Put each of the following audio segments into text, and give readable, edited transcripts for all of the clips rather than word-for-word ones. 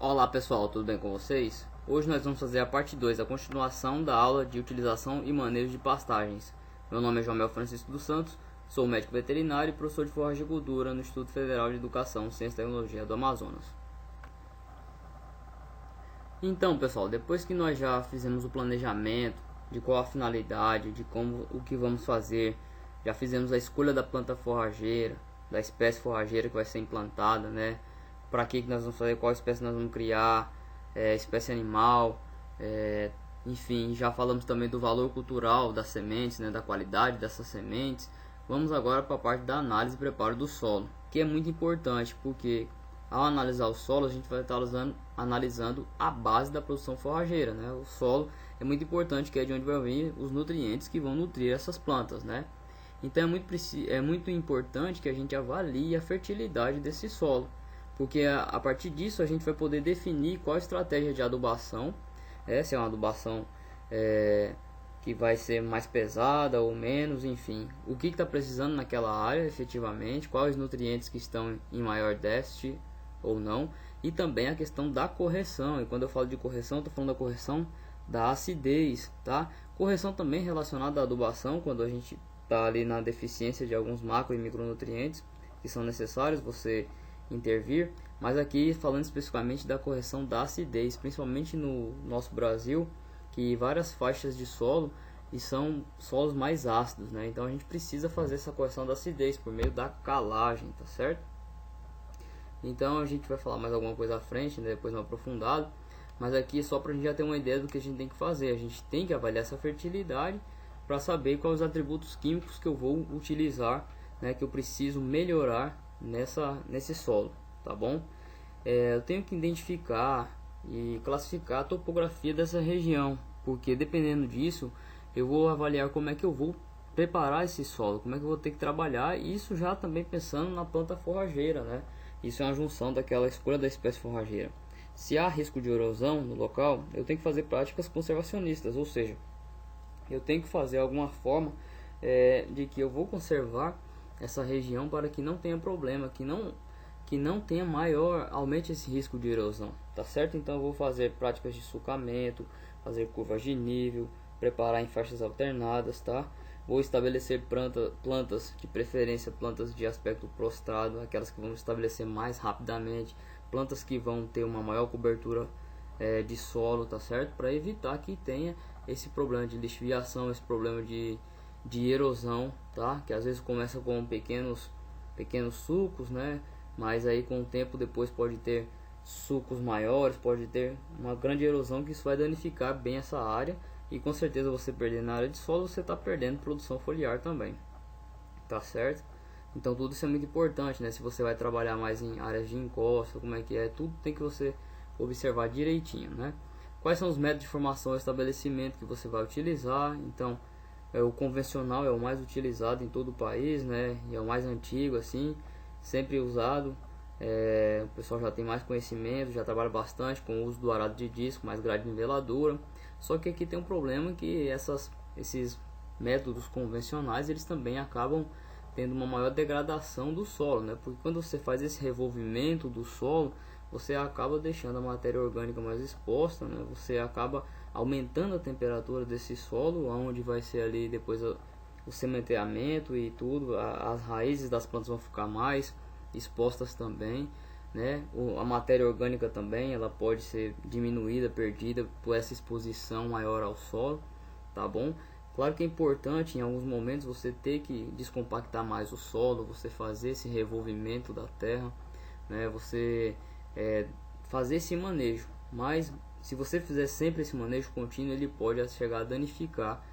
Olá pessoal, tudo bem com vocês? Hoje nós vamos fazer a parte 2, a continuação da aula de utilização e manejo de pastagens. Meu nome é João Francisco dos Santos, sou médico veterinário e professor de forragicultura no Instituto Federal de Educação, Ciência e Tecnologia do Amazonas. Então pessoal, depois que nós já fizemos o planejamento de qual a finalidade, de como o que vamos fazer, já fizemos a escolha da planta forrageira, da espécie forrageira que vai ser implantada, né? Para que nós vamos fazer, qual espécie nós vamos criar, espécie animal, enfim, já falamos também do valor cultural das sementes, né, da qualidade dessas sementes. Vamos agora para a parte da análise e preparo do solo, que é muito importante, porque ao analisar o solo a gente vai estar analisando a base da produção forrageira, né? O solo é muito importante, que é de onde vai vir os nutrientes que vão nutrir essas plantas, né? Então é muito importante que a gente avalie a fertilidade desse solo, porque a partir disso a gente vai poder definir qual a estratégia de adubação, se é uma adubação que vai ser mais pesada ou menos, enfim, o que está precisando naquela área efetivamente, quais nutrientes que estão em maior déficit ou não, e também a questão da correção. E quando eu falo de correção, estou falando da correção da acidez, tá? Correção também relacionada à adubação, quando a gente está ali na deficiência de alguns macro e micronutrientes que são necessários você intervir, mas aqui falando especificamente da correção da acidez, principalmente no nosso Brasil, que várias faixas de solo e são solos mais ácidos, né? Então a gente precisa fazer essa correção da acidez por meio da calagem, tá certo? Então a gente vai falar mais alguma coisa à frente, né, depois no aprofundado, mas aqui é só para a gente já ter uma ideia do que a gente tem que fazer. A gente tem que avaliar essa fertilidade para saber quais os atributos químicos que eu vou utilizar, né, que eu preciso melhorar nesse solo, tá bom? Eu tenho que identificar e classificar a topografia dessa região, porque dependendo disso eu vou avaliar como é que eu vou preparar esse solo, como é que eu vou ter que trabalhar, isso já também pensando na planta forrageira, né? Isso é uma junção daquela escolha da espécie forrageira. Se há risco de erosão no local, eu tenho que fazer práticas conservacionistas, ou seja, eu tenho que fazer alguma forma de que eu vou conservar essa região para que não tenha problema, que não tenha aumente esse risco de erosão, tá certo? Então eu vou fazer práticas de sulcamento, fazer curvas de nível, preparar em faixas alternadas, tá? Vou estabelecer plantas, de preferência plantas de aspecto prostrado, aquelas que vão estabelecer mais rapidamente, plantas que vão ter uma maior cobertura de solo, tá certo? Para evitar que tenha esse problema de lixiviação, esse problema de erosão, tá? Que às vezes começa com pequenos sulcos, né? Mas aí com o tempo depois pode ter sulcos maiores, pode ter uma grande erosão, que isso vai danificar bem essa área. E com certeza você perdendo na área de solo, você está perdendo produção foliar também, tá certo? Então tudo isso é muito importante, né? Se você vai trabalhar mais em áreas de encosta, como é que é, tudo tem que você observar direitinho, né? Quais são os métodos de formação e estabelecimento que você vai utilizar? Então o convencional é o mais utilizado em todo o país, né? E é o mais antigo, assim, sempre usado. O pessoal já tem mais conhecimento, já trabalha bastante com o uso do arado de disco, mais grade niveladora. Só que aqui tem um problema, que esses métodos convencionais, eles também acabam tendo uma maior degradação do solo, né? Porque quando você faz esse revolvimento do solo, você acaba deixando a matéria orgânica mais exposta, né? Você acaba aumentando a temperatura desse solo, onde vai ser ali depois o sementeamento e tudo, as raízes das plantas vão ficar mais expostas também, né? A matéria orgânica também, ela pode ser diminuída, perdida por essa exposição maior ao solo, tá bom? Claro que é importante em alguns momentos você ter que descompactar mais o solo, você fazer esse revolvimento da terra, né? Você fazer esse manejo, mas se você fizer sempre esse manejo contínuo, ele pode chegar a danificar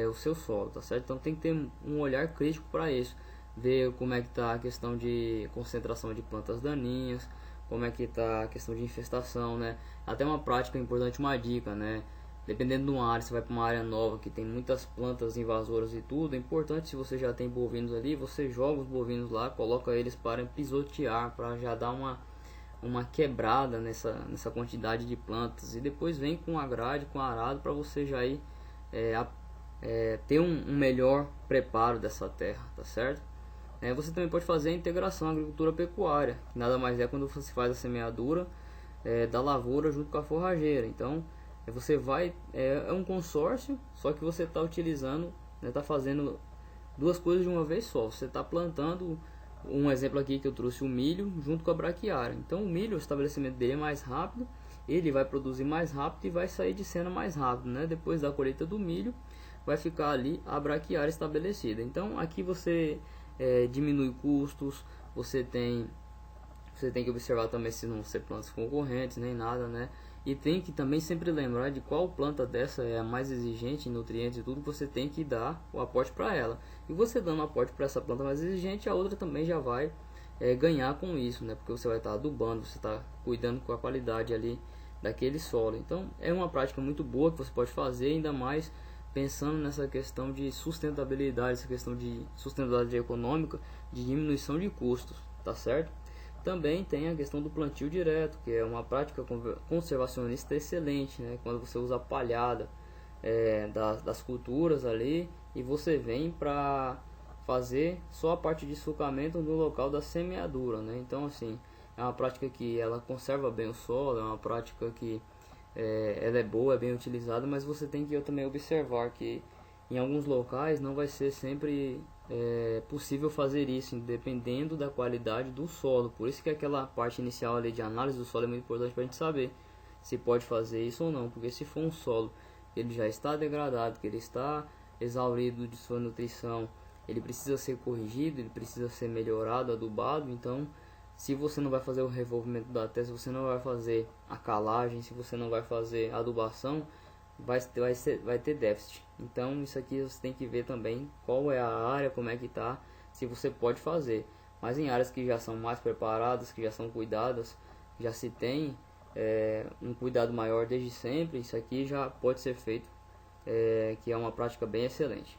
o seu solo, tá certo? Então tem que ter um olhar crítico para isso, ver como é que está a questão de concentração de plantas daninhas, como é que está a questão de infestação, né? Até uma prática importante, uma dica, né? Dependendo de uma área, você vai para uma área nova que tem muitas plantas invasoras e tudo, é importante, se você já tem bovinos ali, você joga os bovinos lá, coloca eles para pisotear, para já dar uma quebrada nessa quantidade de plantas, e depois vem com a grade, com arado, para você já ir ter um melhor preparo dessa terra, tá certo? Você também pode fazer a integração agricultura-pecuária, que nada mais é quando você faz a semeadura da lavoura junto com a forrageira. Então você vai, é um consórcio, só que você está utilizando, está fazendo duas coisas de uma vez só. Você está plantando, um exemplo aqui que eu trouxe, o milho junto com a braquiária. Então o milho, o estabelecimento dele é mais rápido, ele vai produzir mais rápido e vai sair de cena mais rápido, né? Depois da colheita do milho vai ficar ali a braquiária estabelecida. Então aqui você diminui custos, você tem que observar também se não ser plantas concorrentes nem nada, né? E tem que também sempre lembrar de qual planta dessa é a mais exigente em nutrientes e tudo, você tem que dar o aporte para ela. E você dando aporte para essa planta mais exigente, a outra também já vai ganhar com isso, né? Porque você vai estar adubando, você está cuidando com a qualidade ali daquele solo. Então é uma prática muito boa que você pode fazer, ainda mais pensando nessa questão de sustentabilidade, essa questão de sustentabilidade econômica, de diminuição de custos, tá certo? Também tem a questão do plantio direto, que é uma prática conservacionista excelente, né? Quando você usa a palhada das culturas ali e você vem para fazer só a parte de sulcamento no local da semeadura, né? Então assim, é uma prática que ela conserva bem o solo, é uma prática que ela é boa, é bem utilizada, mas você tem que também observar que em alguns locais não vai ser sempre possível fazer isso, dependendo da qualidade do solo. Por isso que aquela parte inicial ali de análise do solo é muito importante para a gente saber se pode fazer isso ou não, porque se for um solo que ele já está degradado, que ele está exaurido de sua nutrição, ele precisa ser corrigido, ele precisa ser melhorado, adubado. Então se você não vai fazer o revolvimento da terra, se você não vai fazer a calagem, se você não vai fazer a adubação, vai ter déficit. Então isso aqui você tem que ver também qual é a área, como é que tá, se você pode fazer. Mas em áreas que já são mais preparadas, que já são cuidadas, já se tem um cuidado maior desde sempre, isso aqui já pode ser feito, que é uma prática bem excelente.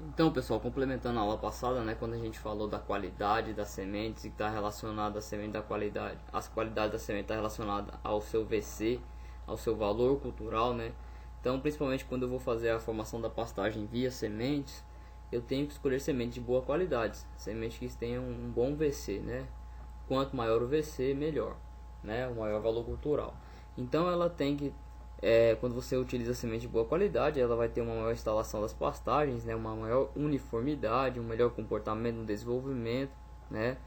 Então pessoal, complementando a aula passada, né, quando a gente falou da qualidade das sementes e está relacionada à semente da qualidade, as qualidades da semente está relacionada ao seu VC, ao seu valor cultural, né? Então principalmente quando eu vou fazer a formação da pastagem via sementes, eu tenho que escolher sementes de boa qualidade, sementes que tenham um bom VC, né? Quanto maior o VC, melhor, né? O maior valor cultural. Então ela tem que quando você utiliza semente de boa qualidade, ela vai ter uma maior instalação das pastagens, né, uma maior uniformidade, um melhor comportamento no desenvolvimento, né,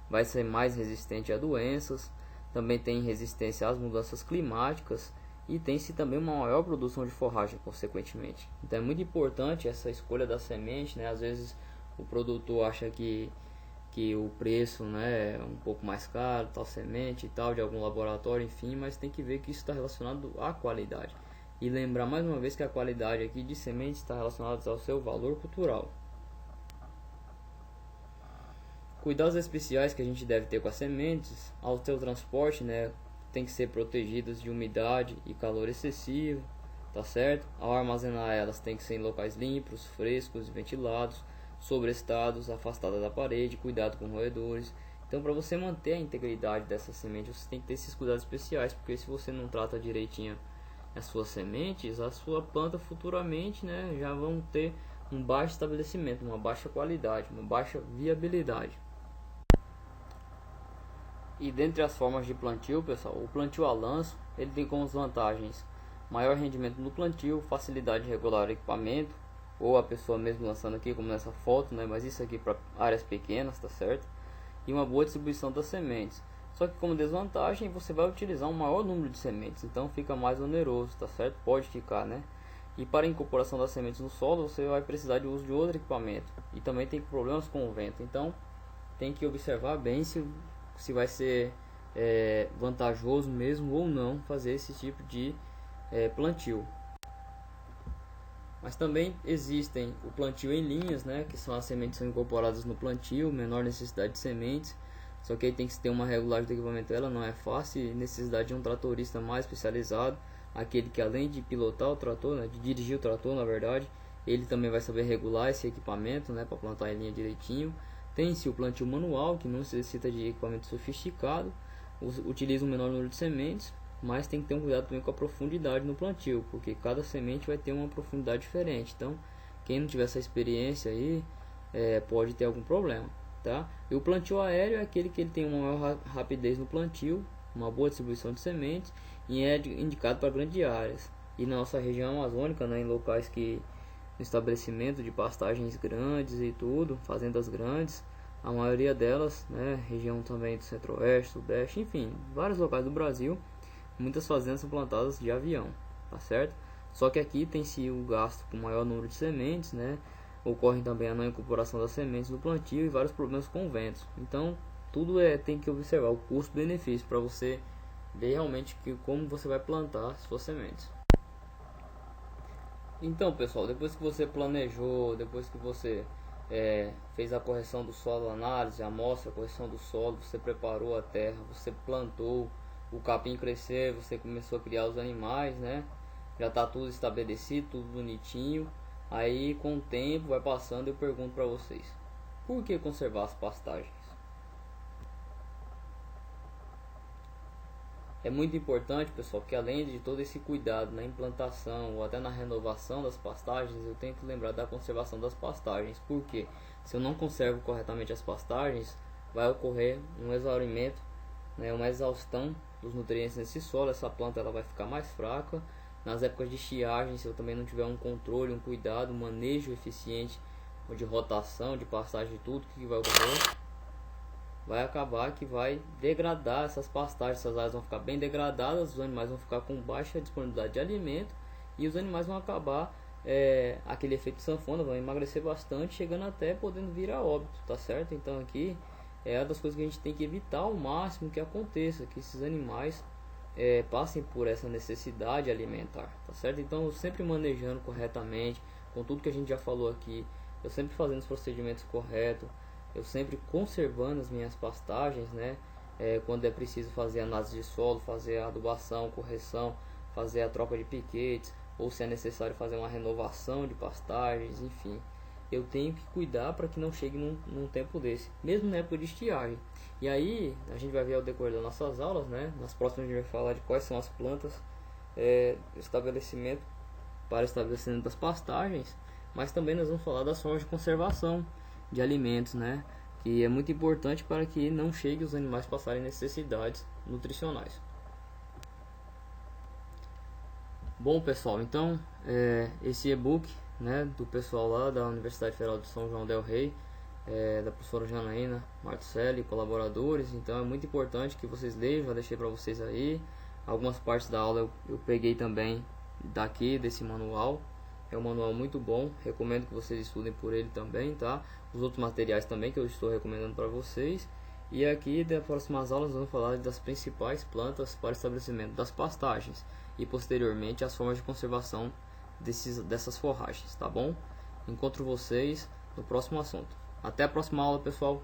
vai ser mais resistente a doenças, também tem resistência às mudanças climáticas e tem-se também uma maior produção de forragem, consequentemente. Então é muito importante essa escolha da semente, né, às vezes o produtor acha que o preço, né, é um pouco mais caro, tal semente e tal, de algum laboratório, enfim, mas tem que ver que isso está relacionado à qualidade. E lembrar mais uma vez que a qualidade aqui de sementes está relacionada ao seu valor cultural. Cuidados especiais que a gente deve ter com as sementes, ao seu transporte, né, tem que ser protegidas de umidade e calor excessivo, tá certo? Ao armazenar elas tem que ser em locais limpos, frescos e ventilados, sobrestados, afastada da parede, cuidado com roedores. Então para você manter a integridade dessa semente, você tem que ter esses cuidados especiais, porque se você não trata direitinho as suas sementes, a sua planta futuramente, né, já vão ter um baixo estabelecimento, uma baixa qualidade, uma baixa viabilidade. E dentre as formas de plantio, pessoal, o plantio a lanço, ele tem como vantagens maior rendimento no plantio, facilidade de regular o equipamento, ou a pessoa mesmo lançando aqui, como nessa foto, né? Mas isso aqui para áreas pequenas, tá certo? E uma boa distribuição das sementes. Só que como desvantagem, você vai utilizar um maior número de sementes, então fica mais oneroso, tá certo? Pode ficar, né? E para a incorporação das sementes no solo, você vai precisar de uso de outro equipamento. E também tem problemas com o vento, então tem que observar bem se vai ser vantajoso mesmo ou não fazer esse tipo de plantio. Mas também existem o plantio em linhas, né, que são as sementes que são incorporadas no plantio, menor necessidade de sementes. Só que aí tem que ter uma regulagem do equipamento, ela não é fácil, e necessidade de um tratorista mais especializado, aquele que além de pilotar o trator, né, de dirigir o trator, na verdade, ele também vai saber regular esse equipamento, né, para plantar em linha direitinho. Tem-se o plantio manual, que não necessita de equipamento sofisticado, utiliza um menor número de sementes, mas tem que ter um cuidado também com a profundidade no plantio, porque cada semente vai ter uma profundidade diferente. Então, quem não tiver essa experiência aí, pode ter algum problema. tá? E o plantio aéreo é aquele que ele tem uma maior rapidez no plantio, uma boa distribuição de sementes e é indicado para grandes áreas. E na nossa região amazônica, né, em locais que no estabelecimento de pastagens grandes e tudo, fazendas grandes, a maioria delas, né, região também do centro-oeste, sudeste, enfim, vários locais do Brasil, muitas fazendas são plantadas de avião, tá certo? Só que aqui tem-se o gasto com maior número de sementes, né? Ocorre também a não incorporação das sementes no plantio e vários problemas com ventos. Então, tudo tem que observar o custo-benefício para você ver realmente como você vai plantar suas sementes. Então, pessoal, depois que você planejou, depois que você fez a correção do solo, análise, amostra, correção do solo, você preparou a terra, você plantou, o capim crescer, você começou a criar os animais, né? Já está tudo estabelecido, tudo bonitinho. Aí com o tempo vai passando, eu pergunto para vocês: por que conservar as pastagens? É muito importante, pessoal, que além de todo esse cuidado na implantação ou até na renovação das pastagens, eu tenho que lembrar da conservação das pastagens. Porque se eu não conservo corretamente as pastagens, vai ocorrer um exaurimento, né, uma exaustão dos nutrientes nesse solo. Essa planta ela vai ficar mais fraca. Nas épocas de estiagem, se eu também não tiver um controle, um cuidado, um manejo eficiente de rotação, de pastagem de tudo, o que vai ocorrer? Vai acabar que vai degradar essas pastagens, essas áreas vão ficar bem degradadas, os animais vão ficar com baixa disponibilidade de alimento e os animais vão acabar, aquele efeito sanfona, vão emagrecer bastante, chegando até podendo vir a óbito, tá certo? Então aqui é uma das coisas que a gente tem que evitar ao máximo que aconteça, que esses animais passem por essa necessidade alimentar, tá certo? Então sempre manejando corretamente, com tudo que a gente já falou aqui, eu sempre fazendo os procedimentos corretos, eu sempre conservando as minhas pastagens, né? Quando é preciso fazer análise de solo, fazer a adubação, correção, fazer a troca de piquetes, ou se é necessário fazer uma renovação de pastagens, enfim. Eu tenho que cuidar para que não chegue num tempo desse, mesmo na época de estiagem. E aí, a gente vai ver ao decorrer das nossas aulas, né? Nas próximas a gente vai falar de quais são as plantas, estabelecimento para estabelecimento das pastagens, mas também nós vamos falar das formas de conservação de alimentos, né? Que é muito importante para que não chegue os animais passarem necessidades nutricionais. Bom, pessoal, então esse e-book, né, do pessoal lá da Universidade Federal de São João del Rei, da professora Janaína Martucelli, colaboradores, então é muito importante que vocês leiam, já deixei para vocês aí. Algumas partes da aula eu peguei também daqui, desse manual. É um manual muito bom, recomendo que vocês estudem por ele também, tá? Os outros materiais também que eu estou recomendando para vocês. E aqui, das próximas aulas, vamos falar das principais plantas para o estabelecimento das pastagens e posteriormente as formas de conservação dessas forragens, tá bom? Encontro vocês no próximo assunto. Até a próxima aula, pessoal!